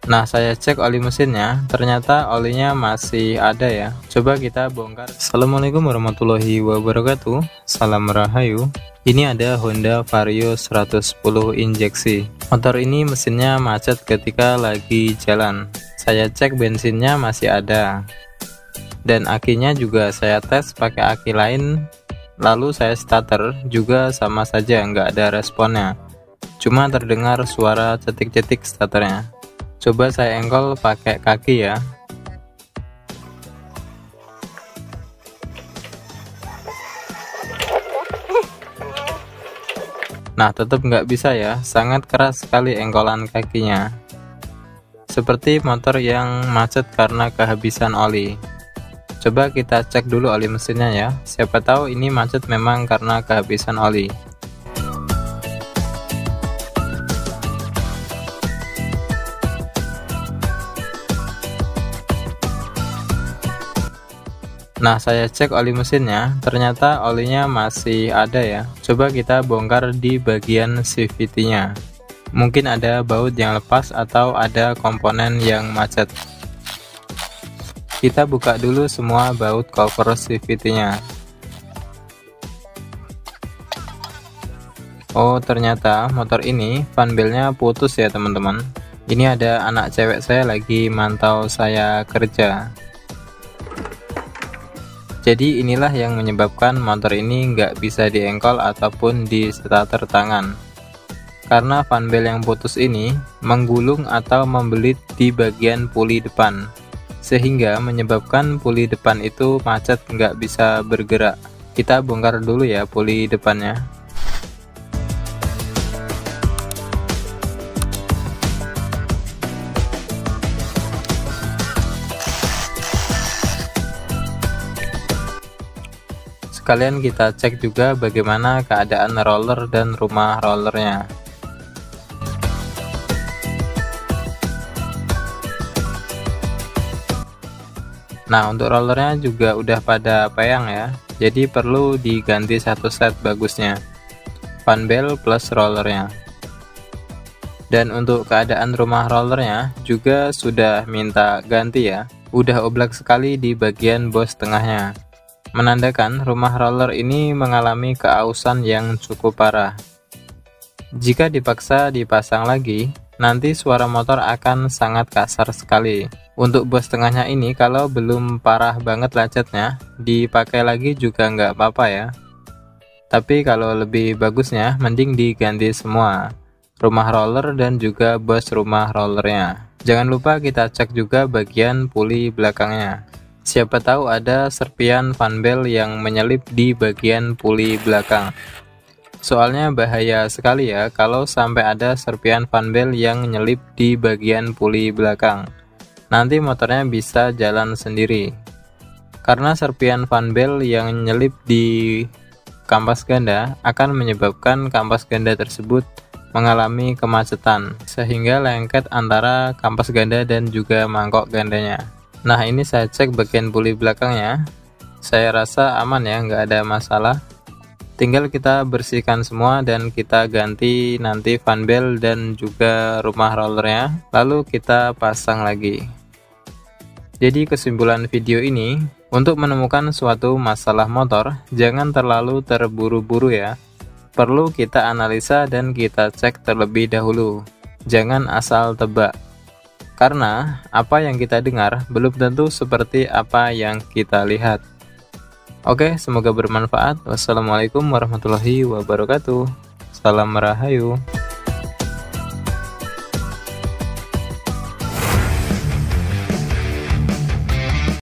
Nah, saya cek oli mesinnya, ternyata olinya masih ada ya. Coba kita bongkar. Assalamualaikum warahmatullahi wabarakatuh. Salam Rahayu. Ini ada Honda Vario 110 injeksi. Motor ini mesinnya macet ketika lagi jalan. Saya cek bensinnya masih ada. Dan akinya juga saya tes pakai aki lain. Lalu saya starter juga sama saja, nggak ada responnya. Cuma terdengar suara cetik-cetik starternya. Coba saya engkol pakai kaki ya. Nah, tetap nggak bisa ya, sangat keras sekali engkolan kakinya. Seperti motor yang macet karena kehabisan oli. Coba kita cek dulu oli mesinnya ya, siapa tahu ini macet memang karena kehabisan oli. Nah, saya cek oli mesinnya, ternyata olinya masih ada ya. Coba kita bongkar di bagian CVT-nya. Mungkin ada baut yang lepas atau ada komponen yang macet. Kita buka dulu semua baut cover CVT-nya. Oh, ternyata motor ini fan belnya putus ya teman-teman. Ini ada anak cewek saya lagi mantau saya kerja. Jadi inilah yang menyebabkan motor ini nggak bisa diengkol ataupun di starter tangan. Karena fan bel yang putus ini menggulung atau membelit di bagian puli depan, sehingga menyebabkan puli depan itu macet nggak bisa bergerak. Kita bongkar dulu ya puli depannya. Sekalian kita cek juga bagaimana keadaan roller dan rumah rollernya. Nah, untuk rollernya juga udah pada peyang ya, jadi perlu diganti satu set bagusnya, fan bel plus rollernya. Dan untuk keadaan rumah rollernya juga sudah minta ganti ya, udah oblak sekali di bagian bos tengahnya, menandakan rumah roller ini mengalami keausan yang cukup parah. Jika dipaksa dipasang lagi, nanti suara motor akan sangat kasar sekali. Untuk bos tengahnya ini kalau belum parah banget lecetnya, dipakai lagi juga nggak apa-apa ya. Tapi kalau lebih bagusnya mending diganti semua, rumah roller dan juga bos rumah rollernya. Jangan lupa kita cek juga bagian puli belakangnya. Siapa tahu ada serpian fan bel yang menyelip di bagian puli belakang. Soalnya bahaya sekali ya kalau sampai ada serpian fan bel yang nyelip di bagian puli belakang. Nanti motornya bisa jalan sendiri. Karena serpian fan bel yang nyelip di kampas ganda akan menyebabkan kampas ganda tersebut mengalami kemacetan, sehingga lengket antara kampas ganda dan juga mangkok gandanya. Nah, ini saya cek bagian puli belakangnya, saya rasa aman ya, nggak ada masalah. Tinggal kita bersihkan semua dan kita ganti nanti fan bel dan juga rumah rollernya, lalu kita pasang lagi. Jadi kesimpulan video ini, untuk menemukan suatu masalah motor, jangan terlalu terburu-buru ya. Perlu kita analisa dan kita cek terlebih dahulu, jangan asal tebak. Karena apa yang kita dengar belum tentu seperti apa yang kita lihat. Oke, semoga bermanfaat. Wassalamualaikum warahmatullahi wabarakatuh. Salam Rahayu.